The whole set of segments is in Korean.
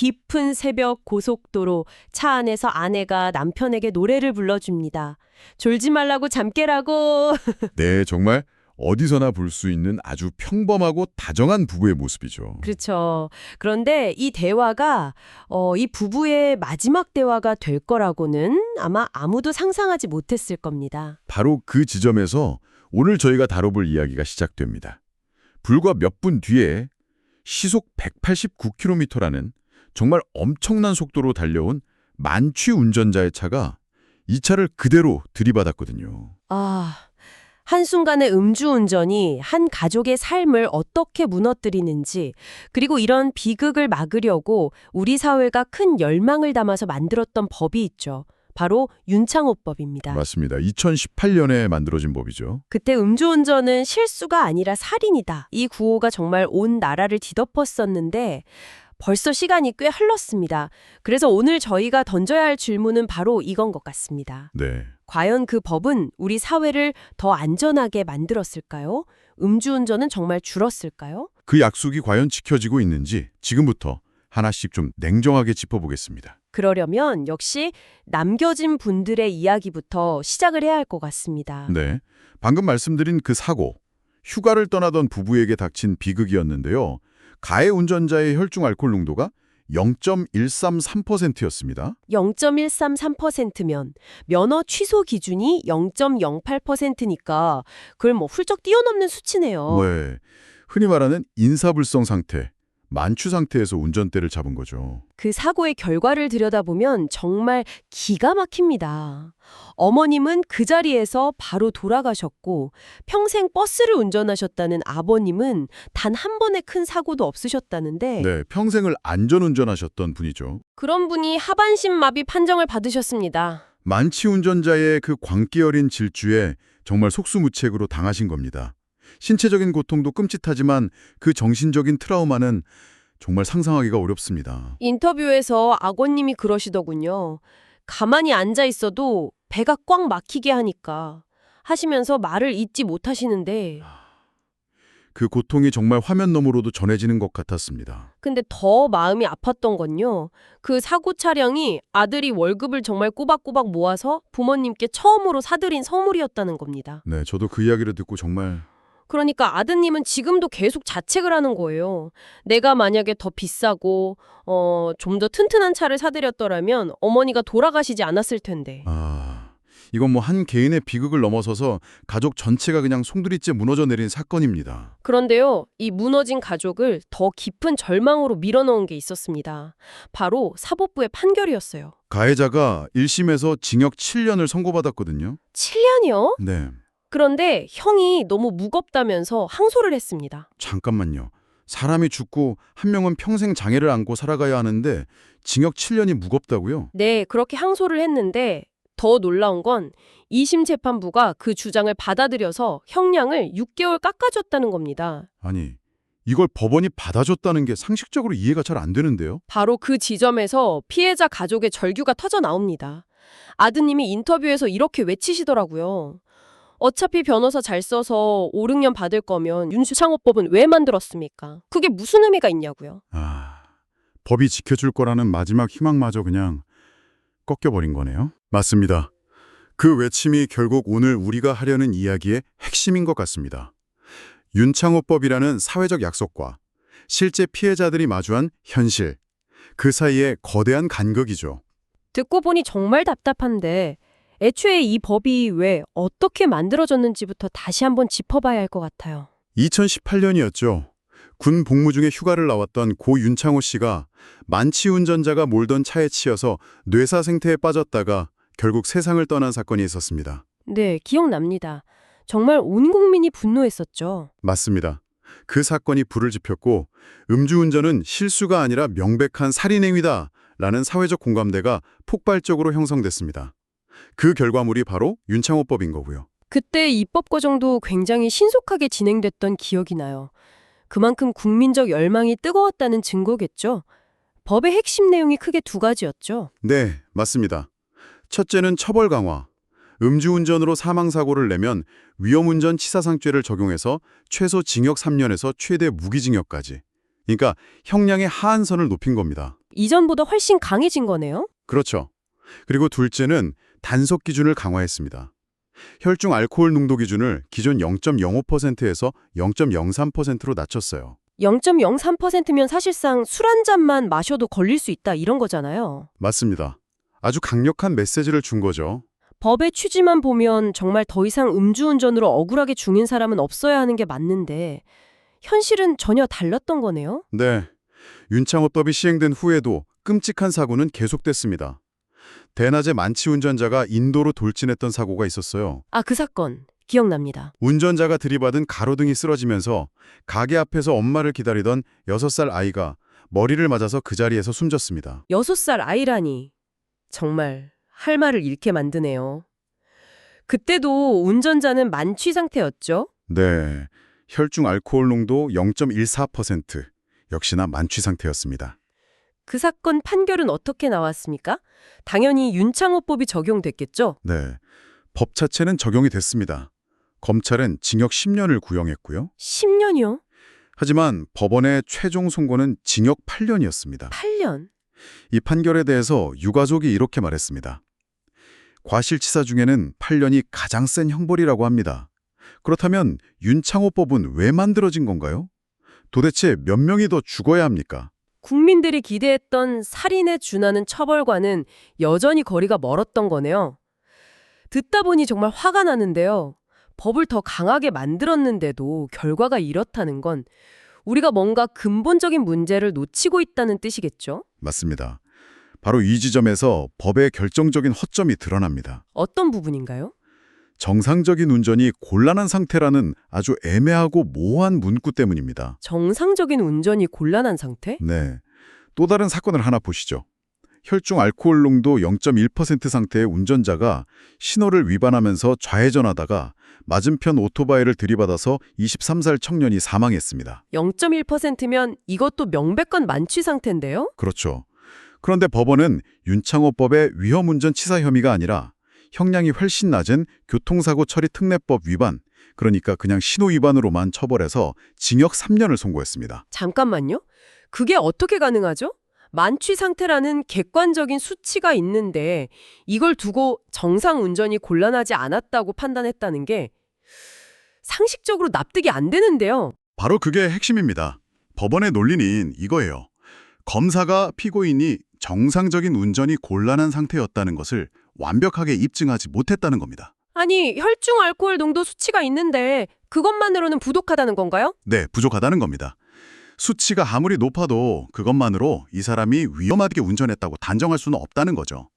깊은 새벽 고속도로 차 안에서 아내가 남편에게 노래를 불러줍니다. 졸지 말라고 잠 깨라고. 네, 정말 어디서나 볼 수 있는 아주 평범하고 다정한 부부의 모습이죠. 그렇죠. 그런데 이 대화가 이 부부의 마지막 대화가 될 거라고는 아마 아무도 상상하지 못했을 겁니다. 바로 그 지점에서 오늘 저희가 다뤄볼 이야기가 시작됩니다. 불과 몇 분 뒤에 시속 189km라는 정말 엄청난 속도로 달려온 만취 운전자의 차가 이 차를 그대로 들이받았거든요. 아, 한순간의 음주운전이 한 가족의 삶을 어떻게 무너뜨리는지, 그리고 이런 비극을 막으려고 우리 사회가 큰 열망을 담아서 만들었던 법이 있죠. 바로 윤창호법입니다. 맞습니다. 2018년에 만들어진 법이죠. 그때 음주운전은 실수가 아니라 살인이다. 이 구호가 정말 온 나라를 뒤덮었었는데 벌써 시간이 꽤 흘렀습니다. 그래서 오늘 저희가 던져야 할 질문은 바로 이건 것 같습니다. 네. 과연 그 법은 우리 사회를 더 안전하게 만들었을까요? 음주운전은 정말 줄었을까요? 그 약속이 과연 지켜지고 있는지 지금부터 하나씩 좀 냉정하게 짚어보겠습니다. 그러려면 역시 남겨진 분들의 이야기부터 시작을 해야 할 것 같습니다. 네. 방금 말씀드린 그 사고, 휴가를 떠나던 부부에게 닥친 비극이었는데요. 가해 운전자의 혈중 알코올 농도가 0.133%였습니다. 0.133%면 면허 취소 기준이 0.08%니까 그걸 훌쩍 뛰어넘는 수치네요. 네. 흔히 말하는 인사불성 상태, 만취 상태에서 운전대를 잡은 거죠. 그 사고의 결과를 들여다보면 정말 기가 막힙니다. 어머님은 그 자리에서 바로 돌아가셨고 평생 버스를 운전하셨다는 아버님은 단 한 번의 큰 사고도 없으셨다는데 네, 평생을 안전운전하셨던 분이죠. 그런 분이 하반신 마비 판정을 받으셨습니다. 만취 운전자의 그 광기 어린 질주에 정말 속수무책으로 당하신 겁니다. 신체적인 고통도 끔찍하지만 그 정신적인 트라우마는 정말 상상하기가 어렵습니다. 인터뷰에서 아버님이 그러시더군요. 가만히 앉아 있어도 배가 꽉 막히게 하니까 하시면서 말을 잇지 못하시는데 그 고통이 정말 화면 너머로도 전해지는 것 같았습니다. 근데 더 마음이 아팠던 건요. 그 사고 차량이 아들이 월급을 정말 꼬박꼬박 모아서 부모님께 처음으로 사드린 선물이었다는 겁니다. 네, 저도 그 이야기를 듣고 정말 그러니까 아드님은 지금도 계속 자책을 하는 거예요. 내가 만약에 더 비싸고 좀 더 튼튼한 차를 사드렸더라면 어머니가 돌아가시지 않았을 텐데. 이건 뭐 한 개인의 비극을 넘어서서 가족 전체가 그냥 송두리째 무너져 내린 사건입니다. 그런데요, 이 무너진 가족을 더 깊은 절망으로 밀어넣은 게 있었습니다. 바로 사법부의 판결이었어요. 가해자가 1심에서 징역 7년을 선고받았거든요. 7년이요? 네, 그런데 형이 너무 무겁다면서 항소를 했습니다. 잠깐만요. 사람이 죽고 한 명은 평생 장애를 안고 살아가야 하는데 징역 7년이 무겁다고요? 네, 그렇게 항소를 했는데 더 놀라운 건 2심 재판부가 그 주장을 받아들여서 형량을 6개월 깎아줬다는 겁니다. 아니, 이걸 법원이 받아줬다는 게 상식적으로 이해가 잘 안 되는데요? 바로 그 지점에서 피해자 가족의 절규가 터져 나옵니다. 아드님이 인터뷰에서 이렇게 외치시더라고요. 어차피 변호사 잘 써서 5, 6년 받을 거면 윤창호법은 왜 만들었습니까? 그게 무슨 의미가 있냐고요. 법이 지켜줄 거라는 마지막 희망마저 그냥 꺾여버린 거네요. 맞습니다. 그 외침이 결국 오늘 우리가 하려는 이야기의 핵심인 것 같습니다. 윤창호법이라는 사회적 약속과 실제 피해자들이 마주한 현실, 그 사이에 거대한 간극이죠. 듣고 보니 정말 답답한데 애초에 이 법이 왜 어떻게 만들어졌는지부터 다시 한번 짚어봐야 할 것 같아요. 2018년이었죠. 군 복무 중에 휴가를 나왔던 고 윤창호 씨가 만취 운전자가 몰던 차에 치여서 뇌사 생태에 빠졌다가 결국 세상을 떠난 사건이 있었습니다. 네, 기억납니다. 정말 온 국민이 분노했었죠. 맞습니다. 그 사건이 불을 지폈고 음주운전은 실수가 아니라 명백한 살인행위다라는 사회적 공감대가 폭발적으로 형성됐습니다. 그 결과물이 바로 윤창호법인 거고요. 그때 입법 과정도 굉장히 신속하게 진행됐던 기억이 나요. 그만큼 국민적 열망이 뜨거웠다는 증거겠죠. 법의 핵심 내용이 크게 두 가지였죠. 네, 맞습니다. 첫째는 처벌 강화. 음주운전으로 사망사고를 내면 위험운전 치사상죄를 적용해서 최소 징역 3년에서 최대 무기징역까지. 그러니까 형량의 하한선을 높인 겁니다. 이전보다 훨씬 강해진 거네요? 그렇죠. 그리고 둘째는 단속 기준을 강화했습니다. 혈중 알코올 농도 기준을 기존 0.05%에서 0.03%로 낮췄어요. 0.03%면 사실상 술 한 잔만 마셔도 걸릴 수 있다 이런 거잖아요. 맞습니다. 아주 강력한 메시지를 준 거죠. 법의 취지만 보면 정말 더 이상 음주운전으로 억울하게 죽는 사람은 없어야 하는 게 맞는데 현실은 전혀 달랐던 거네요? 네. 윤창호법이 시행된 후에도 끔찍한 사고는 계속됐습니다. 대낮에 만취 운전자가 인도로 돌진했던 사고가 있었어요. 아, 그 사건 기억납니다. 운전자가 들이받은 가로등이 쓰러지면서 가게 앞에서 엄마를 기다리던 6살 아이가 머리를 맞아서 그 자리에서 숨졌습니다. 6살 아이라니 정말 할 말을 잃게 만드네요. 그때도 운전자는 만취 상태였죠? 네. 혈중 알코올 농도 0.14%. 역시나 만취 상태였습니다. 그 사건 판결은 어떻게 나왔습니까? 당연히 윤창호법이 적용됐겠죠? 네. 법 자체는 적용이 됐습니다. 검찰은 징역 10년을 구형했고요. 10년이요? 하지만 법원의 최종 선고는 징역 8년이었습니다. 8년? 이 판결에 대해서 유가족이 이렇게 말했습니다. 과실치사 중에는 8년이 가장 센 형벌이라고 합니다. 그렇다면 윤창호법은 왜 만들어진 건가요? 도대체 몇 명이 더 죽어야 합니까? 국민들이 기대했던 살인에 준하는 처벌과는 여전히 거리가 멀었던 거네요. 듣다 보니 정말 화가 나는데요. 법을 더 강하게 만들었는데도 결과가 이렇다는 건 우리가 뭔가 근본적인 문제를 놓치고 있다는 뜻이겠죠? 맞습니다. 바로 이 지점에서 법의 결정적인 허점이 드러납니다. 어떤 부분인가요? 정상적인 운전이 곤란한 상태라는 아주 애매하고 모호한 문구 때문입니다. 정상적인 운전이 곤란한 상태? 네. 또 다른 사건을 하나 보시죠. 혈중 알코올 농도 0.1% 상태의 운전자가 신호를 위반하면서 좌회전하다가 맞은편 오토바이를 들이받아서 23살 청년이 사망했습니다. 0.1%면 이것도 명백한 만취 상태인데요? 그렇죠. 그런데 법원은 윤창호법의 위험운전 치사 혐의가 아니라 형량이 훨씬 낮은 교통사고 처리 특례법 위반, 그러니까 그냥 신호 위반으로만 처벌해서 징역 3년을 선고했습니다. 잠깐만요. 그게 어떻게 가능하죠? 만취 상태라는 객관적인 수치가 있는데 이걸 두고 정상 운전이 곤란하지 않았다고 판단했다는 게 상식적으로 납득이 안 되는데요. 바로 그게 핵심입니다. 법원의 논리는 이거예요. 검사가 피고인이 정상적인 운전이 곤란한 상태였다는 것을 완벽하게 입증하지 못했다는 겁니다. 아니, 혈중 알코올 농도 수치가 있는데 그것만으로는 부족하다는 건가요? 네, 부족하다는 겁니다. 수치가 아무리 높아도 그것만으로 이 사람이 위험하게 운전했다고 단정할 수는 없다는 거죠.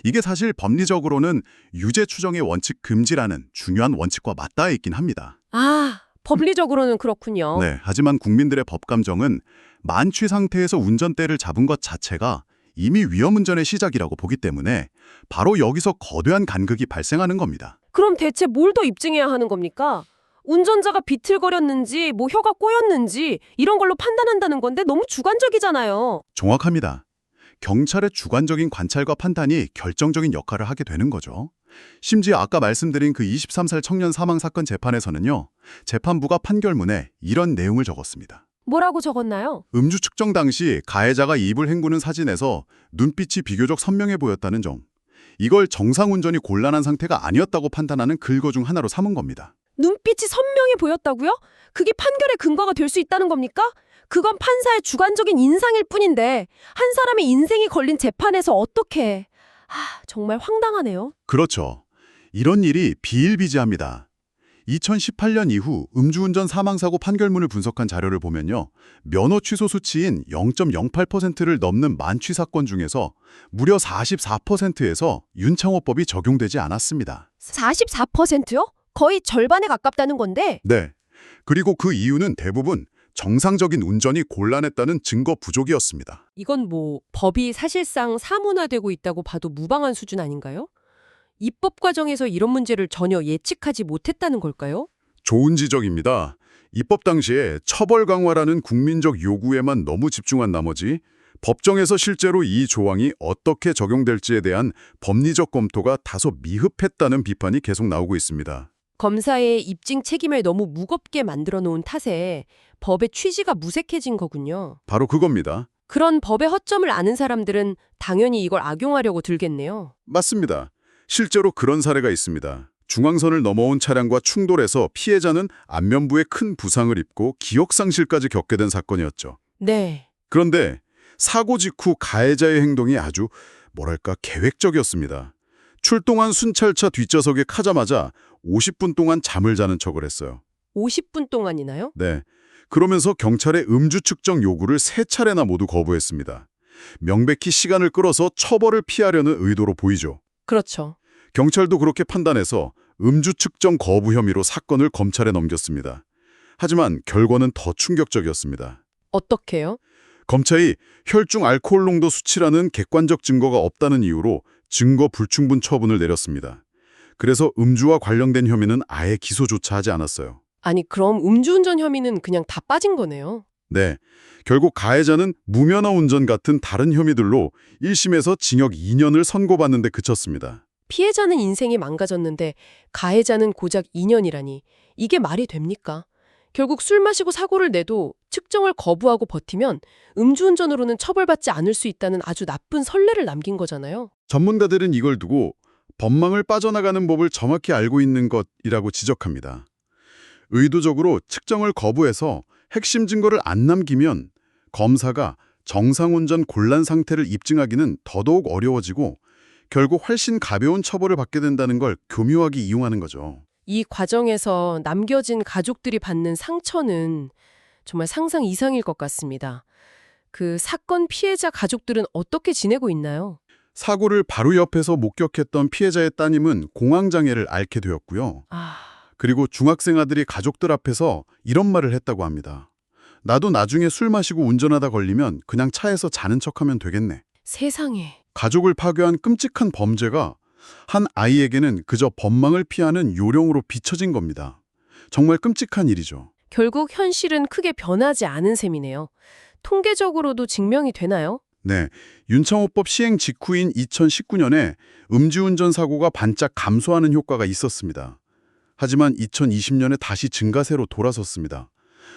이게 사실 법리적으로는 유죄 추정의 원칙 금지라는 중요한 원칙과 맞닿아 있긴 합니다. 아, 법리적으로는 그렇군요. 네, 하지만 국민들의 법 감정은 만취 상태에서 운전대를 잡은 것 자체가 이미 위험운전의 시작이라고 보기 때문에 바로 여기서 거대한 간극이 발생하는 겁니다. 그럼 대체 뭘 더 입증해야 하는 겁니까? 운전자가 비틀거렸는지 뭐 혀가 꼬였는지 이런 걸로 판단한다는 건데 너무 주관적이잖아요. 정확합니다. 경찰의 주관적인 관찰과 판단이 결정적인 역할을 하게 되는 거죠. 심지어 아까 말씀드린 그 23살 청년 사망 사건 재판에서는요. 재판부가 판결문에 이런 내용을 적었습니다. 뭐라고 적었나요? 음주 측정 당시 가해자가 입을 헹구는 사진에서 눈빛이 비교적 선명해 보였다는 점. 이걸 정상운전이 곤란한 상태가 아니었다고 판단하는 근거 중 하나로 삼은 겁니다. 눈빛이 선명해 보였다고요? 그게 판결의 근거가 될 수 있다는 겁니까? 그건 판사의 주관적인 인상일 뿐인데 한 사람의 인생이 걸린 재판에서 어떻게... 정말 황당하네요. 그렇죠. 이런 일이 비일비재합니다. 2018년 이후 음주운전 사망사고 판결문을 분석한 자료를 보면요. 면허 취소 수치인 0.08%를 넘는 만취 사건 중에서 무려 44%에서 윤창호법이 적용되지 않았습니다. 44%요? 거의 절반에 가깝다는 건데 네. 그리고 그 이유는 대부분 정상적인 운전이 곤란했다는 증거 부족이었습니다. 이건 뭐 법이 사실상 사문화되고 있다고 봐도 무방한 수준 아닌가요? 입법 과정에서 이런 문제를 전혀 예측하지 못했다는 걸까요? 좋은 지적입니다. 입법 당시에 처벌 강화라는 국민적 요구에만 너무 집중한 나머지 법정에서 실제로 이 조항이 어떻게 적용될지에 대한 법리적 검토가 다소 미흡했다는 비판이 계속 나오고 있습니다. 검사의 입증 책임을 너무 무겁게 만들어 놓은 탓에 법의 취지가 무색해진 거군요. 바로 그겁니다. 그런 법의 허점을 아는 사람들은 당연히 이걸 악용하려고 들겠네요. 맞습니다. 실제로 그런 사례가 있습니다. 중앙선을 넘어온 차량과 충돌해서 피해자는 안면부에 큰 부상을 입고 기억상실까지 겪게 된 사건이었죠. 네. 그런데 사고 직후 가해자의 행동이 아주 뭐랄까 계획적이었습니다. 출동한 순찰차 뒷좌석에 타자마자 50분 동안 잠을 자는 척을 했어요. 50분 동안이나요? 네. 그러면서 경찰의 음주 측정 요구를 3차례나 모두 거부했습니다. 명백히 시간을 끌어서 처벌을 피하려는 의도로 보이죠. 그렇죠. 경찰도 그렇게 판단해서 음주 측정 거부 혐의로 사건을 검찰에 넘겼습니다. 하지만 결과는 더 충격적이었습니다. 어떻게요? 검찰이 혈중 알코올 농도 수치라는 객관적 증거가 없다는 이유로 증거 불충분 처분을 내렸습니다. 그래서 음주와 관련된 혐의는 아예 기소조차 하지 않았어요. 아니, 그럼 음주운전 혐의는 그냥 다 빠진 거네요. 네, 결국 가해자는 무면허 운전 같은 다른 혐의들로 1심에서 징역 2년을 선고받는 데 그쳤습니다. 피해자는 인생이 망가졌는데 가해자는 고작 2년이라니. 이게 말이 됩니까? 결국 술 마시고 사고를 내도 측정을 거부하고 버티면 음주운전으로는 처벌받지 않을 수 있다는 아주 나쁜 선례를 남긴 거잖아요. 전문가들은 이걸 두고 법망을 빠져나가는 법을 정확히 알고 있는 것이라고 지적합니다. 의도적으로 측정을 거부해서 핵심 증거를 안 남기면 검사가 정상운전 곤란 상태를 입증하기는 더더욱 어려워지고 결국 훨씬 가벼운 처벌을 받게 된다는 걸 교묘하게 이용하는 거죠. 이 과정에서 남겨진 가족들이 받는 상처는 정말 상상 이상일 것 같습니다. 그 사건 피해자 가족들은 어떻게 지내고 있나요? 사고를 바로 옆에서 목격했던 피해자의 따님은 공황장애를 앓게 되었고요. 그리고 중학생 아들이 가족들 앞에서 이런 말을 했다고 합니다. 나도 나중에 술 마시고 운전하다 걸리면 그냥 차에서 자는 척하면 되겠네. 세상에. 가족을 파괴한 끔찍한 범죄가 한 아이에게는 그저 법망을 피하는 요령으로 비춰진 겁니다. 정말 끔찍한 일이죠. 결국 현실은 크게 변하지 않은 셈이네요. 통계적으로도 증명이 되나요? 네, 윤창호법 시행 직후인 2019년에 음주운전 사고가 반짝 감소하는 효과가 있었습니다. 하지만 2020년에 다시 증가세로 돌아섰습니다.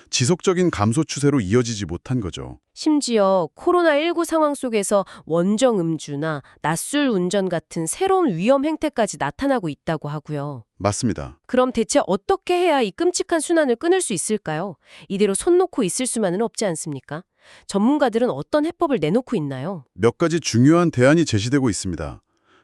지속적인 감소 추세로 이어지지 못한 거죠. 심지어 코로나19 상황 속에서 원정 음주나 낮술 운전 같은 새로운 위험 행태까지 나타나고 있다고 하고요. 맞습니다. 그럼 대체 어떻게 해야 이 끔찍한 순환을 끊을 수 있을까요? 이대로 손 놓고 있을 수만은 없지 않습니까? 전문가들은 어떤 해법을 내놓고 있나요? 몇 가지 중요한 대안이 제시되고 있습니다.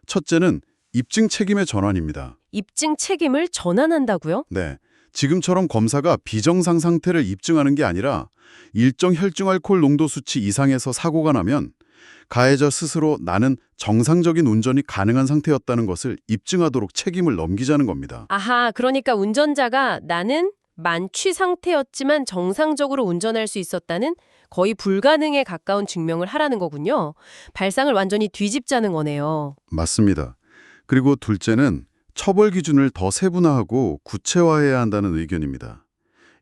첫째는 입증 책임의 전환입니다. 입증 책임을 전환한다고요? 네, 지금처럼 검사가 비정상 상태를 입증하는 게 아니라 일정 혈중 알코올 농도 수치 이상에서 사고가 나면 가해자 스스로 나는 정상적인 운전이 가능한 상태였다는 것을 입증하도록 책임을 넘기자는 겁니다. 아하, 그러니까 운전자가 나는 만취 상태였지만 정상적으로 운전할 수 있었다는 거의 불가능에 가까운 증명을 하라는 거군요. 발상을 완전히 뒤집자는 거네요. 맞습니다. 그리고 둘째는 처벌 기준을 더 세분화하고 구체화해야 한다는 의견입니다.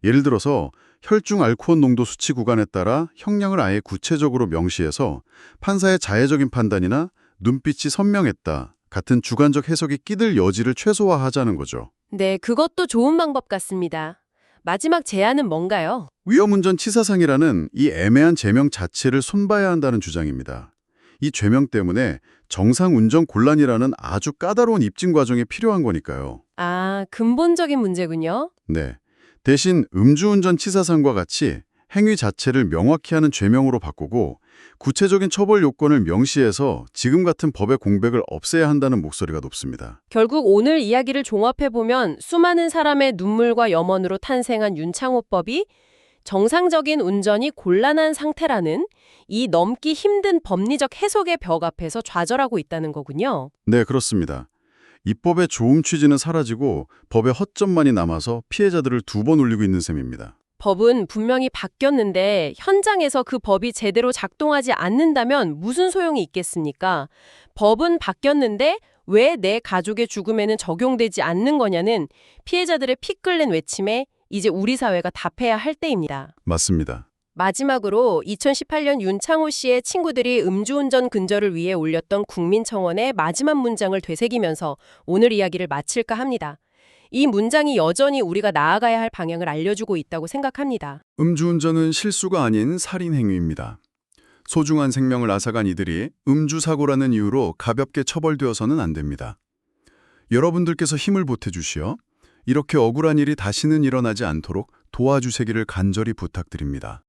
예를 들어서 혈중 알코올 농도 수치 구간에 따라 형량을 아예 구체적으로 명시해서 판사의 자의적인 판단이나 눈빛이 선명했다 같은 주관적 해석이 끼들 여지를 최소화하자는 거죠. 네, 그것도 좋은 방법 같습니다. 마지막 제안은 뭔가요? 위험운전 치사상이라는 이 애매한 제명 자체를 손봐야 한다는 주장입니다. 이 죄명 때문에 정상운전 곤란이라는 아주 까다로운 입증 과정이 필요한 거니까요. 아, 근본적인 문제군요. 네. 대신 음주운전 치사상과 같이 행위 자체를 명확히 하는 죄명으로 바꾸고 구체적인 처벌 요건을 명시해서 지금 같은 법의 공백을 없애야 한다는 목소리가 높습니다. 결국 오늘 이야기를 종합해보면 수많은 사람의 눈물과 염원으로 탄생한 윤창호법이 정상적인 운전이 곤란한 상태라는 이 넘기 힘든 법리적 해석의 벽 앞에서 좌절하고 있다는 거군요. 네, 그렇습니다. 입법의 좋은 취지는 사라지고 법의 허점만이 남아서 피해자들을 두 번 울리고 있는 셈입니다. 법은 분명히 바뀌었는데 현장에서 그 법이 제대로 작동하지 않는다면 무슨 소용이 있겠습니까? 법은 바뀌었는데 왜 내 가족의 죽음에는 적용되지 않는 거냐는 피해자들의 피 끓는 외침에 이제 우리 사회가 답해야 할 때입니다. 맞습니다. 마지막으로 2018년 윤창호 씨의 친구들이 음주운전 근절을 위해 올렸던 국민청원의 마지막 문장을 되새기면서 오늘 이야기를 마칠까 합니다. 이 문장이 여전히 우리가 나아가야 할 방향을 알려주고 있다고 생각합니다. 음주운전은 실수가 아닌 살인 행위입니다. 소중한 생명을 앗아간 이들이 음주사고라는 이유로 가볍게 처벌되어서는 안 됩니다. 여러분들께서 힘을 보태주시어 이렇게 억울한 일이 다시는 일어나지 않도록 도와주시기를 간절히 부탁드립니다.